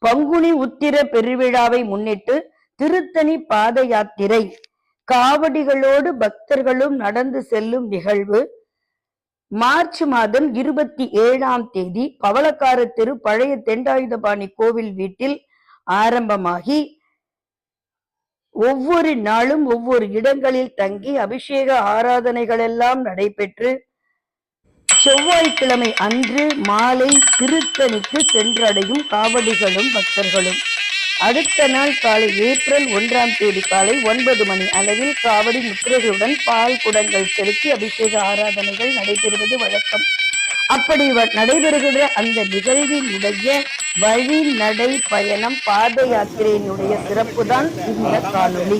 பங்குனி உத்திர பெருவிழாவை முன்னிட்டு திருத்தணி பாத யாத்திரை காவடிகளோடு பக்தர்களும் நடந்து செல்லும் நிகழ்வு மார்ச் மாதம் 27ஆம் தேதி பவளக்கார தெரு பழைய தெண்டாயுதபாணி கோவில் வீட்டில் ஆரம்பமாகி ஒவ்வொரு நாளும் ஒவ்வொரு இடங்களில் தங்கி அபிஷேக ஆராதனைகள் எல்லாம் நடைபெற்று செவ்வாய்க்கிழமை அன்று மாலை திருத்தணிக்கு சென்றடையும் காவடிகளும் பக்தர்களும் அடுத்த நாள் காலை ஏப்ரல் 1ஆம் தேதி காலை 9 மணி அளவில் காவடி முத்திரைகளுடன் பால் குடங்கள் செலுத்தி அபிஷேக ஆராதனைகள் நடைபெறுவது வழக்கம். அப்படி நடைபெறுகிற அந்த நிகழ்வினுடைய வழி நடை பயணம் பாத யாத்திரையினுடைய சிறப்பு தான் இந்த காணொளி.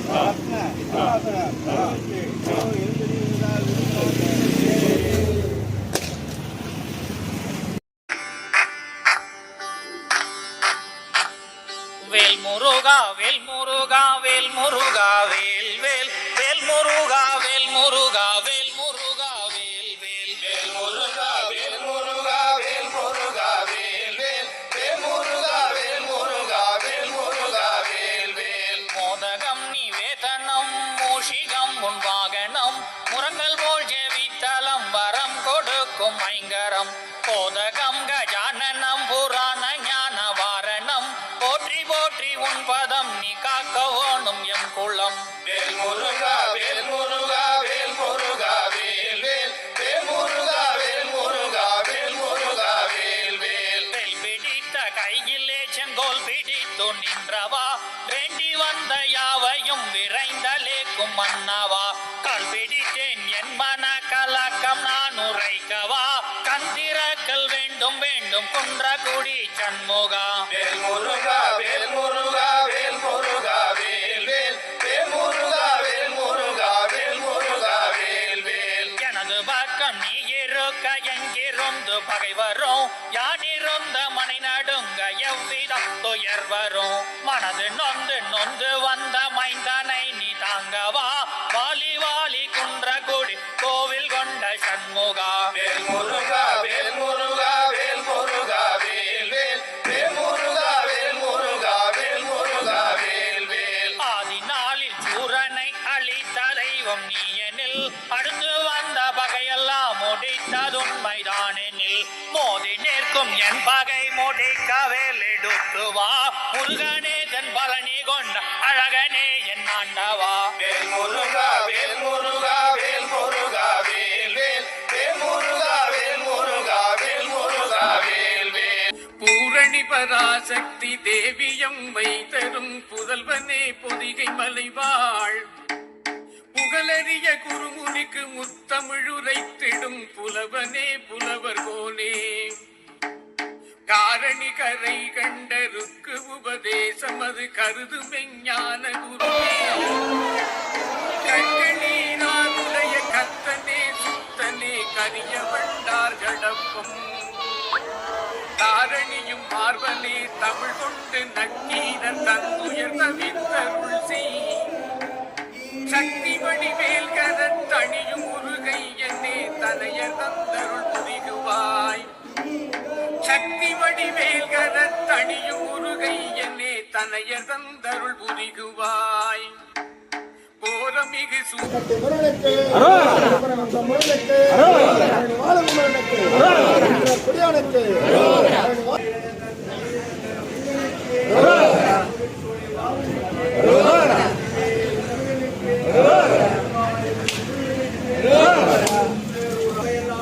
வேல் முருகா வேல் முருகா வேல் முருகா வேல் வேல் வேல் முருகா வேல் முருகா வேல் முருகா வேல் வேல் வேல் முருகா வேல் முருகா வேல் முருகா வேல் வேல் வேல் முருகா வேல் முருகா வேல் முருகா வேல் வேல் மோதகம் நிவேதனம் மூஷிகம் முன்வாகனம் முரங்கல் போல் ஜெவித்தலம் வரம் கொடுக்கும் ஐங்கரம் போதகம் கஜானனம் புராண ஞான வாரணம் போற்றி போற்றி உன் பதம் நீ காக்க ஓணும் எம் குளம் வேல் முருகா வேல் முருகா வேல் முருகா வேல் வேல் வேல் முருகா வேல் முருகா வேல் முருகா வேல் வேல் வேல் பிடித்த கையிலே செங்கோல் பிடித்து நின்றவா வேண்டி வந்த யாவையும் விரைந்தலேக்கும் மன்னவா கால் பிடித்தேன் என் மன கலக்கம் நான் உரைக்கவா கந்திரக்கல் வேண்டும் வேண்டும் குன்றகுடி சண்முகா வேல் முருகா வேல் முருகா வேல் முருகா வேல் வேல் வேல் முருகா வேல் முருகா வேல் முருகா வேல் வேல் எனது பக்கம் நீ இருக்க எங்கிருந்து பகை வரும் யானிருந்த மனை நடுங்க எவ்விதம் துயர் வரும் மனது நொந்து நொந்து வந்த மைந்தனை நீ தாங்கவா வாலி வாலி குன்றகுடி கோவில் கொண்ட சண்முகா வேல் முருகா வேல் முருகா வேல் முருகா வேல் வேல் வேல் முருகா வேல் முருகா வேல் முருகா வேல் வேல் ஆதி நாளில் சூரனை அழித்த தெய்வம் நீ எனில் அடுத்து வந்த பகையெல்லாம் முடித்ததுண்மைதானெனில் மோதி நிற்கும் என் பகை முடிக்க வேல் எடுத்து வா முருகனே தன் பலனி கொண்ட அழகனே என் ஆண்டவா வேல் முருகா வேல் முருகா வேல் முருகா வேல் வேல் வேல் முருகா வேல் முருகா வேல் முருகா வேல் வேல் பூரணி பராசக்தி தேவியம்மை தரும் புதல்வனே பொதிகை மலைவாள் புகழறிய குருமுனிக்கு முத்தமிழுரைத்திடும் புலவனே புலவர் கோனே காரணி கரை கண்டருக்கு உபதேசம் அது கருது மெஞ்ஞான குருவே கண்ணீராருடைய கத்தனே சுத்தனே கரிய வண்டார் கடப்பம் தாரணியும் மார்பனே தமிழ் கொண்டு நக்கீர தந்துயர் தவிர்த்தருள் செய் சக்தி வடிவேல் கரத்தணியும் முருகை என்னே தனையர் தந்தருள் புரிகுவாய் சக்தி வடிவேல் கரத்தணியும் முருகை என்னே தனையர் தந்தருள் புரிகுவாய் போரமிகு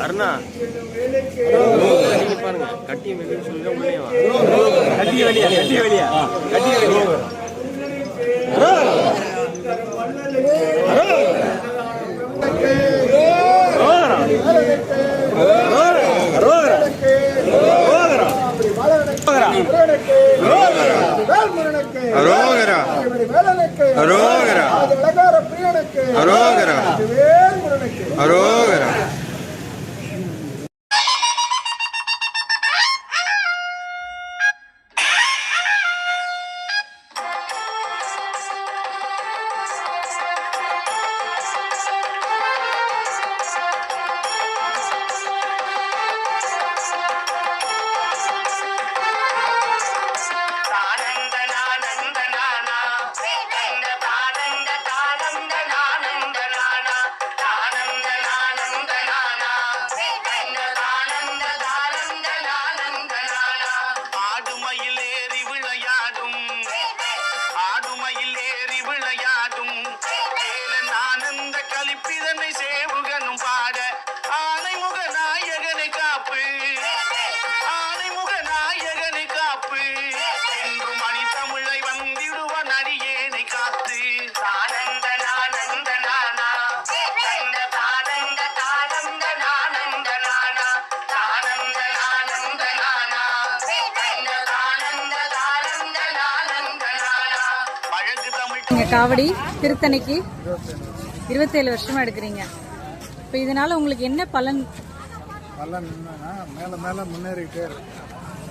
அருணா பாருங்க கட்டிய வெளியே சொல்லுங்க உள்ளே வா கட்டிய வெளியா கட்டிய வெளியா கட்டிய வெளியா அரோகரா அரோகரா அரோகரா அரோகரா எடுக்கிறீங்க காவடி திருத்தணிக்கு? 27 வருஷமா எடுக்கிறீங்க. இப்போ இதனால உங்களுக்கு என்ன பலன்? பலன் என்னன்னா மேல மேல முன்னேறிட்டே இருக்கு.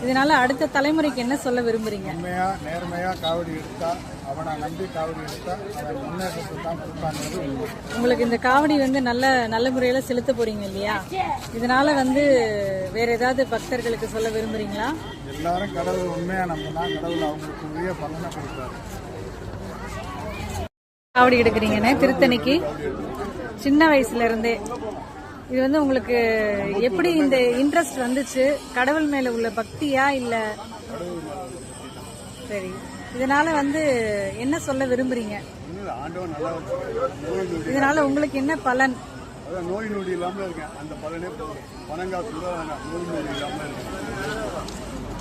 இதனால அடுத்த தலைமுறைக்கு என்ன சொல்ல விரும்புறீங்க? உண்மையா நேர்மையா காவடி எடுத்தா, அவனை நம்பி காவடி எடுத்தா அவன் முன்னேற்றத்தை தான் கொடுப்பாங்கிறது உண்மை. உங்களுக்கு இந்த காவடி வந்து நல்ல முறையில செலுத்த போறீங்க இல்லையா? இதனால வந்து வேற ஏதாவது பக்தர்களுக்கு சொல்ல விரும்புறீங்களா? எல்லாரும் கடவுள் உண்மையா நம்பினா கடவுள் அவங்களுக்கு உரிய பலனை கொடுப்பாரு. காவடி எடுக்கிறீங்கன்னு திருத்தணிக்கு சின்ன வயசுல இருந்தே இது வந்து உங்களுக்கு எப்படி இந்த இன்ட்ரெஸ்ட் வந்துச்சு? கடவுள் மேல உள்ள பக்தியா இல்ல? சரி, இதனால வந்து என்ன சொல்ல விரும்புறீங்க? ஆண்டவன் நல்லா இதனால உங்களுக்கு என்ன பலன்? நோய் நொடி இல்லாம இருக்கேன், அந்த பலனே பணங்காசு நோய் நொடி இல்லாம இருக்கேன்.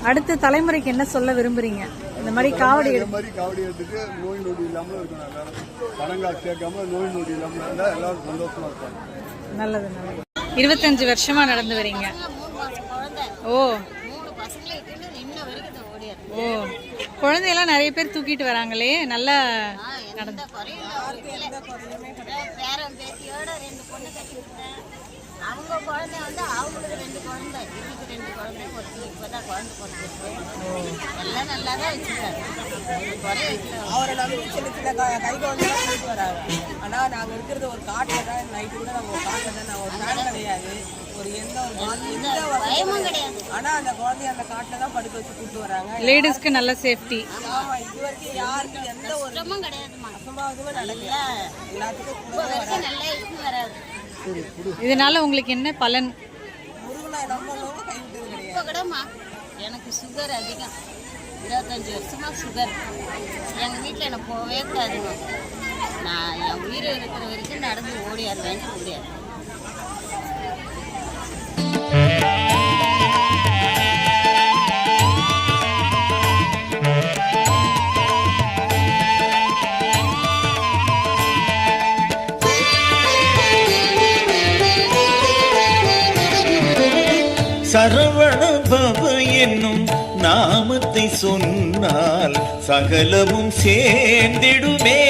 அடுத்த தலைமுறைக்கு என்ன சொல்ல விரும்புறீங்க? இந்த மாதிரி காவடி காவடி எடுத்துட்டு நோய் நொடி இல்லாம இருக்கணும். எல்லாரும் பணங்காசு சேர்க்காம நோய் நொடி இல்லாம இருந்தா எல்லாரும் சந்தோஷமா இருப்பாங்க. நல்லது நல்லது. 25 வருஷமா நடந்து வரீங்க. ஓ ஓ, குழந்தையெல்லாம் நிறைய பேர் தூக்கிட்டு வராங்களே, நல்லா நடந்து. அவங்க குழந்தை வந்து அவங்களுக்கு 2 குழந்தை, இதுக்கு 2 குழந்தை, ஒருத்தர் இப்பதான் குழந்தை பிறந்திருக்கு. எல்லாம் நல்லா தான் வச்சுக்கிறாரு, குறைய வைக்கல. அவரை நம்பி சின்ன சின்ன கை குழந்தை கூப்பிட்டு வராங்க. ஆனா நாங்க இருக்கிறது ஒரு காட்டுல தான், நைட்டு கூட நாங்க ஒரு காட்டுல தான், நாங்க ஒரு ஃபேன் கிடையாது, ஒரு பயமும் கிடையாது. ஆனா அந்த குழந்தைய அந்த காட்டுல தான் படுக்க வச்சு கூப்பிட்டு வராங்க. லேடிஸ்க்கு நல்ல சேஃப்டி. ஆமா, இது வரைக்கும் யாருக்கும் எந்த ஒரு சுத்தமும் கிடையாதுமா, அசம்பாவிதமும் நடக்கல. எல்லாத்துக்கும் நல்லா இருக்கு வராது. இதனால உங்களுக்கு என்ன பலன்? முருகனை நம்பணும், கைவிட்டது கிடையாது. இப்போ கூடமா எனக்கு சுகர் அதிகம், 25 வருஷமா சுகர். எங்கள் வீட்டில் எனக்கு போகவே கூடாதுங்க. நான் என் உயிர் இருக்கிற வரைக்கும் நடந்து ஓடியாருவேன்ட்டு முடியாது. சரவண பவ என்னும் நாமத்தை சொன்னால் சகலமும் சேர்ந்திடுமே.